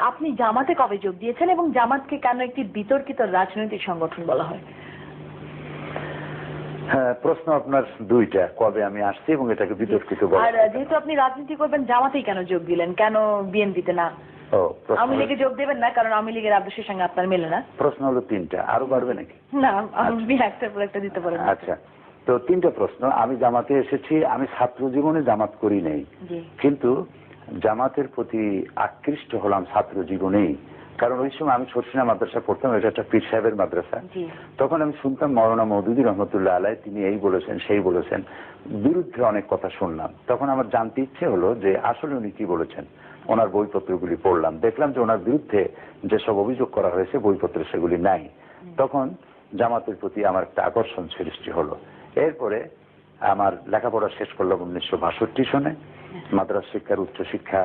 আপনি জামাতে কবে যোগ দিয়েছেন এবং জামাতকে কেন একটি বিতর্কিত রাজনৈতিক সংগঠন বলা হয়? হ্যাঁ, প্রশ্ন আপনার দুইটা, কবে আমি আসছি এবং এটাকে বিতর্কিত বলা। আর যেহেতু আপনি রাজনীতি করবেন, জামাতেই কেন যোগ দিলেন, কেন বিএনপিতে না? আওয়ামী লীগে যোগ দেবেন না, কারণ আওয়ামী লীগের আদর্শের সঙ্গে আপনার মেলে না। প্রশ্ন হলো তিনটা, আরো বাড়বে নাকি? না, আপনি একটার পর একটা দিতে পারেন। আচ্ছা, তো তিনটা প্রশ্ন। আমি জামাতে এসেছি, আমি ছাত্র জীবনে জামাত করি নাই, কিন্তু জামাতের প্রতি আকৃষ্ট হলাম ছাত্র জীবনেই। কারণ ওই সময় আমি শর্ষিনা মাদ্রাসা পড়তাম, এটা একটা পীর সাহেবের মাদ্রাসা। তখন আমি শুনতাম মাওলানা মওদুদী রহমতুল্লাহ আলাইহি তিনি এই বলেছেন সেই বলেছেন, বিরুদ্ধে অনেক কথা শুনলাম। তখন আমার জানতে ইচ্ছে হলো যে আসলে উনি কি বলেছেন। ওনার বইপত্রগুলি পড়লাম, দেখলাম যে ওনার বিরুদ্ধে যেসব অভিযোগ করা হয়েছে বইপত্রে সেগুলি নাই। তখন জামাতের প্রতি আমার একটা আকর্ষণ সৃষ্টি হলো। এরপরে আমার লেখাপড়া শেষ করলাম 1962 সনে, মাদ্রাসা শিক্ষার উচ্চশিক্ষা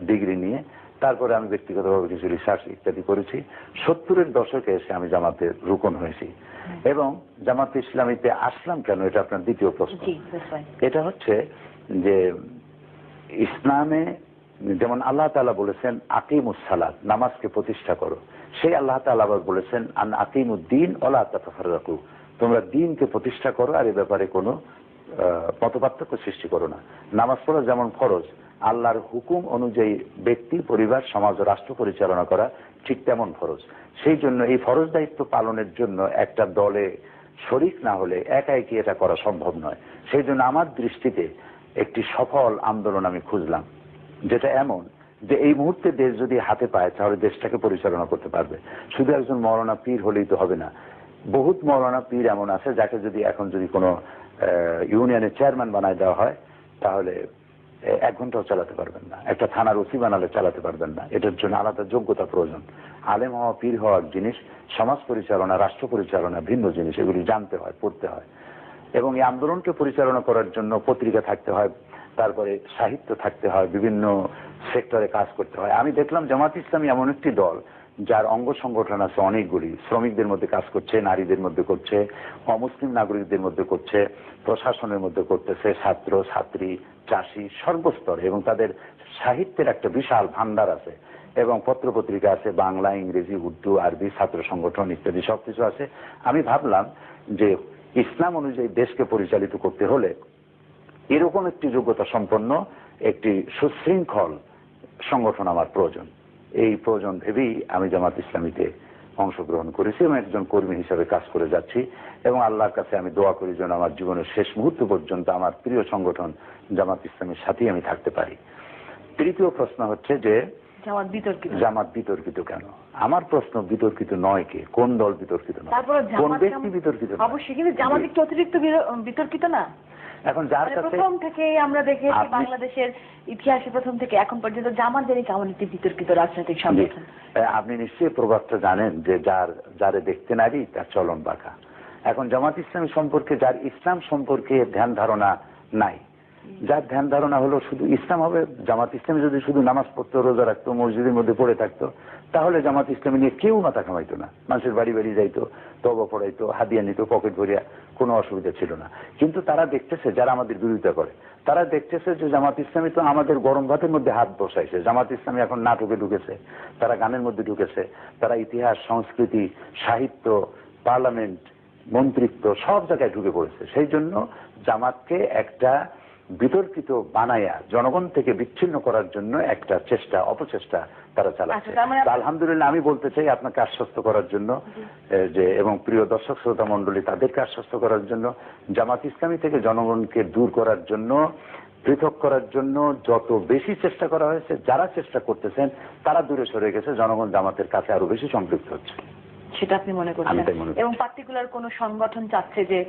ডিগ্রি নিয়ে। তারপরে আমি ব্যক্তিগতভাবে কিছু রিসার্চ ইত্যাদি করেছি। 70-এর দশকে এসে আমি জামাতের রুকন হয়েছি। এবং জামাতে ইসলামীতে আসলাম কেন, এটা আপনার দ্বিতীয় প্রশ্ন। এটা হচ্ছে যে ইসলামে যেমন আল্লাহ তাআলা বলেছেন আকিমুস সালাত, নামাজকে প্রতিষ্ঠা করো, সেই আল্লাহ তাআলা আবার বলেছেন আন আকিমুদ্দিন ওয়ালা তাতাফাররাকু, তোমরা দ্বীনকে প্রতিষ্ঠা করো আর এ ব্যাপারে কোনো মতপার্থক্য সৃষ্টি করো না। নামাজ পড়া যেমন ফরজ, আল্লাহর হুকুম অনুযায়ী ব্যক্তি, পরিবার, সমাজ ও রাষ্ট্র পরিচালনা করা ঠিক তেমন ফরজ। সেই জন্য এই ফরজ দায়িত্ব পালনের জন্য একটা দলে শরিক না হলে একা একই এটা করা সম্ভব নয়। সেই জন্য আমার দৃষ্টিতে একটি সফল আন্দোলন আমি খুঁজলাম, যেটা এমন যে এই মুহূর্তে দেশ যদি হাতে পায় তাহলে দেশটাকে পরিচালনা করতে পারবে। শুধু একজন মৌলানা পীর হলেই তো হবে না। বহুত মৌলানা পীর এমন আছে যাকে যদি এখন যদি কোনো ইউনিয়নের চেয়ারম্যান বানায় দেওয়া হয় তাহলে 1 ঘন্টাও চালাতে পারবেন না। একটা থানার ওসি বানালে চালাতে পারবেন না। এটার জন্য আলাদা যোগ্যতা প্রয়োজন। আলেম হওয়া, পীর হওয়ার জিনিস, সমাজ পরিচালনা, রাষ্ট্র পরিচালনা ভিন্ন জিনিস, এগুলি জানতে হয়, পড়তে হয়। এবং এই আন্দোলনকে পরিচালনা করার জন্য পত্রিকা থাকতে হয়, তারপরে সাহিত্য থাকতে হয়, বিভিন্ন সেক্টরে কাজ করতে হয়। আমি দেখলাম জামাত ইসলামী এমন একটি দল যার অঙ্গ সংগঠন আছে অনেকগুলি, শ্রমিকদের মধ্যে কাজ করছে, নারীদের মধ্যে করছে, অমুসলিম নাগরিকদের মধ্যে করছে, প্রশাসনের মধ্যে করতেছে, ছাত্র ছাত্রী, চাষি, সর্বস্তরে, এবং তাদের সাহিত্যের একটা বিশাল ভান্ডার আছে, এবং পত্রপত্রিকা আছে, বাংলা, ইংরেজি, উর্দু, আরবি, ছাত্র সংগঠন ইত্যাদি সবকিছু আছে। আমি ভাবলাম যে ইসলাম অনুযায়ী দেশকে পরিচালিত করতে হলে এরকম একটি যোগ্যতা সম্পন্ন একটি সুশৃঙ্খল সংগঠন আমার প্রয়োজন। এই প্রয়োজন ভেবেই আমি জামাত ইসলামীতে অংশগ্রহণ করেছি এবং একজন কর্মী হিসাবে কাজ করে যাচ্ছি। এবং আল্লাহর কাছে আমি দোয়া করি যেন আমার জীবনের শেষ মুহূর্ত পর্যন্ত আমার প্রিয় সংগঠন জামাত ইসলামীর সাথেই আমি থাকতে পারি। তৃতীয় প্রশ্ন হচ্ছে যে জামাত বিতর্কিত কেন? আমার প্রশ্ন, বিতর্কিত নয় কে, কোন দল বিতর্কিত নয়, কোন ব্যক্তি বিতর্কিত নয়? অবশ্যই, কিন্তু জামাত একটু অতিরিক্ত বিতর্কিত না? এখন যার কাছে প্রথম থেকে আমরা দেখেছি বাংলাদেশের ইতিহাসে প্রথম থেকে এখন পর্যন্ত জামাত যেন কেমন একটি বিতর্কিত রাজনৈতিক সংগঠন। আপনি নিশ্চয়ই প্রবাদটা জানেন যে যারে দেখতে নারী তার চলন বাঁকা। এখন জামাত ইসলামী সম্পর্কে, যার ইসলাম সম্পর্কে ধ্যান ধারণা নাই, যার ধ্যান ধারণা হলো শুধু ইসলাম হবে, জামাত ইসলামী যদি শুধু নামাজ পড়তো, রোজা রাখতো, মসজিদের মধ্যে পড়ে থাকতো, তাহলে জামাত ইসলামী নিয়ে কেউ মাথা কামাইতো না। মানুষের বাড়ি বাড়ি যাইতো, তওবা পড়াইতো, হাদিয়া নিত, পকেট ভরিয়া, কোনো অসুবিধা ছিল না। কিন্তু তারা দেখতেছে, যারা আমাদের বিরোধিতা করে, তারা দেখতেছে যে জামাত ইসলামী তো আমাদের গরম ভাতের মধ্যে হাত বসাইছে। জামাত ইসলামী এখন নাটকে ঢুকেছে, তারা গানের মধ্যে ঢুকেছে, তারা ইতিহাস, সংস্কৃতি, সাহিত্য, পার্লামেন্ট, মন্ত্রিত্ব সব জায়গায় ঢুকে পড়েছে। সেই জন্য জামাতকে একটা বিতর্কিত বানায়া জনগণ থেকে বিচ্ছিন্ন করার জন্য একটা চেষ্টা, অপচেষ্টা তারা চালাচ্ছে। আলহামদুলিল্লাহ, আমি বলতে চাই আপনাকে আশ্বস্ত করার জন্য যে, এবং প্রিয় দর্শক শ্রোতা মন্ডলী তাদেরকে আশ্বস্ত করার জন্য, জামাত ইসলামী থেকে জনগণকে দূর করার জন্য, পৃথক করার জন্য যত বেশি চেষ্টা করা হয়েছে, যারা চেষ্টা করতেছেন তারা দূরে সরে গেছে, জনগণ জামাতের কাছে আরো বেশি সম্পৃক্ত হচ্ছে। সেটা আপনি মনে করছেন? এবং পার্টিকুলার কোন সংগঠন চাচ্ছে যে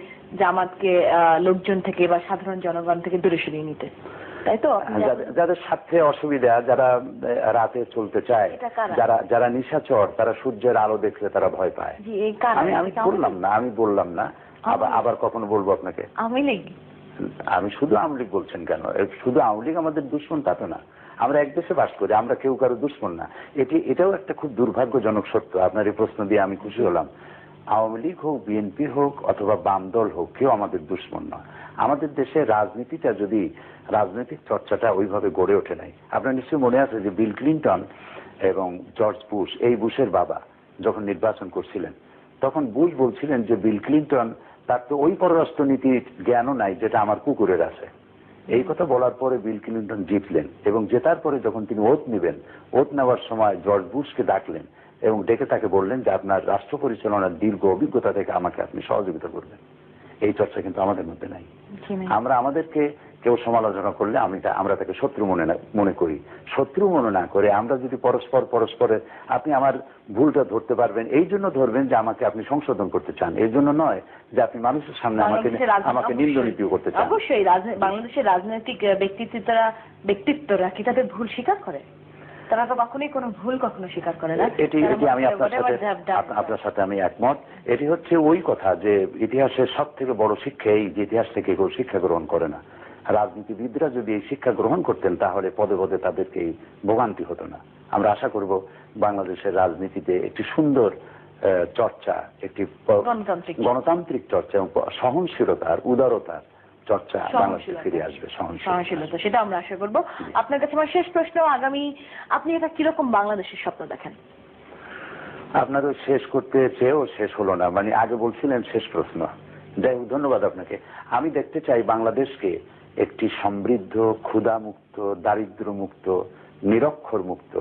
জামাতকে লোকজন থেকে বা সাধারণ জনগণ থেকে দূরে সরিয়ে নিতে, তাই তো? যাদের স্বার্থে অসুবিধা, যারা রাতে চলতে চায়, যারা নিশাচর, তারা সূর্যের আলো দেখলে তারা ভয় পায়। আমি বললাম না, আবার কখনো বলবো আপনাকে আমি শুধু আওয়ামী লীগ বলছেন কেন? শুধু আওয়ামী লীগ আমাদের দুশ্মন তা তো না। আমরা এক দেশে বাস করি, আমরা কেউ কারো দুশ্মন না। এটাও একটা খুব দুর্ভাগ্যজনক সত্য। আপনার এই প্রশ্ন দিয়ে আমি খুশি হলাম। আওয়ামী লীগ হোক, বিএনপি হোক, অথবা বাম দল হোক, কেউ আমাদের দুশ্মন নয়। আমাদের দেশে রাজনীতিটা, যদি রাজনৈতিক চর্চাটা ওইভাবে গড়ে ওঠে নাই। আপনার নিশ্চয়ই মনে আছে যে বিল ক্লিন্টন এবং জর্জ বুশ, এই বুশের বাবা যখন নির্বাচন করছিলেন তখন বুশ বলছিলেন যে বিল ক্লিন্টন তার তো ওই পররাষ্ট্রনীতির জ্ঞানও নাই যেটা আমার কুকুরের আছে। এই কথা বলার পরে বিল ক্লিন্টন জিতলেন এবং জেতার পরে যখন তিনি ওত নেবেন, ওত নেওয়ার সময় জর্জ বুশকে ডাকলেন এবং ডেকে তাকে বললেন যে আপনার রাষ্ট্র পরিচালনার দীর্ঘ অভিজ্ঞতা থেকে আমাকে আপনি সহযোগিতা করবেন। এই চর্চা কিন্তু আমাদের মধ্যে নাই। আমরা আমাদেরকে কেউ সমালোচনা করলে আমরা তাকে শত্রু মনে করি। শত্রু মনে না করে আমরা যদি পরস্পরের আপনি আমার ভুলটা ধরতে পারবেন, এই জন্য ধরবেন যে আমাকে আপনি সংশোধন করতে চান, এই জন্য নয় যে আপনি মানুষের সামনে আমাকে নিন্দনীয় করতে চান। অবশ্যই বাংলাদেশের রাজনৈতিক ব্যক্তিত্বরা কি তাদের ভুল স্বীকার করে? তারা তো কখনোই কোনো ভুল কখনো স্বীকার করে না। এটি আমি আপনার সাথে আমি একমত। এটি হচ্ছে ওই কথা যে ইতিহাসের সব থেকে বড় শিক্ষা এই যে ইতিহাস থেকে কেউ শিক্ষা গ্রহণ করে না। রাজনীতিবিদরা যদি এই শিক্ষা গ্রহণ করতেন তাহলে পদে পদে তাদেরকে এই ভোগান্তি হতো না। আমরা আশা করব বাংলাদেশের রাজনীতিতে একটি সুন্দর চর্চা, একটি গণতান্ত্রিক চর্চা এবং সহনশীলতার, উদারতার চর্চা বাংলাদেশে ফিরে আসবে। সহনশীলতা, সেটা আমরা আশা করব। আপনার কাছে আমার শেষ প্রশ্ন, আগামী আপনি এটা কিরকম বাংলাদেশের স্বপ্ন দেখেন? আপনারও শেষ করতে চেয়েও শেষ হলো না, মানে আগে বলছিলেন শেষ প্রশ্ন। যাই হোক, ধন্যবাদ আপনাকে। আমি দেখতে চাই বাংলাদেশকে একটি সমৃদ্ধ, ক্ষুধামুক্ত, দারিদ্র্যমুক্ত, নিরক্ষর মুক্ত,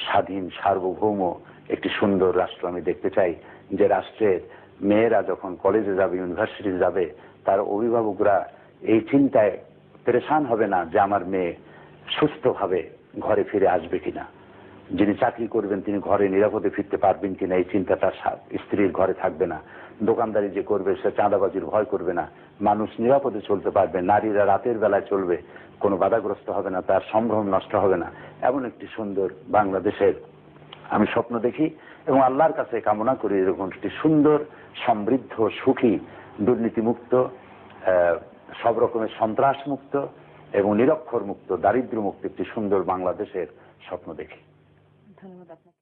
স্বাধীন, সার্বভৌম একটি সুন্দর রাষ্ট্র আমি দেখতে চাই। যে রাষ্ট্রের মেয়েরা যখন কলেজে যাবে, ইউনিভার্সিটি যাবে, তার অভিভাবকরা এই চিন্তায় পেরেশান হবে না যে আমার মেয়ে সুস্থভাবে ঘরে ফিরে আসবে কিনা, যিনি চাকরি করবেন তিনি ঘরে নিরাপদে ফিরতে পারবেন কিনা এই চিন্তাটা স্ত্রীর ঘরে থাকবে না, দোকানদারি যে করবে সে চাঁদাবাজির ভয় করবে না, মানুষ নিরাপদে চলতে পারবে, নারীরা রাতের বেলায় চলবে, কোনো বাধাগ্রস্ত হবে না, তার সম্ভ্রম নষ্ট হবে না। এমন একটি সুন্দর বাংলাদেশের আমি স্বপ্ন দেখি এবং আল্লাহর কাছে কামনা করি এরকম একটি সুন্দর, সমৃদ্ধ, সুখী, দুর্নীতিমুক্ত, সব রকমের সন্ত্রাস মুক্ত এবং নিরক্ষর মুক্ত, দারিদ্র্য মুক্ত একটি সুন্দর বাংলাদেশের স্বপ্ন দেখি। ধন্যবাদ আপনাকে।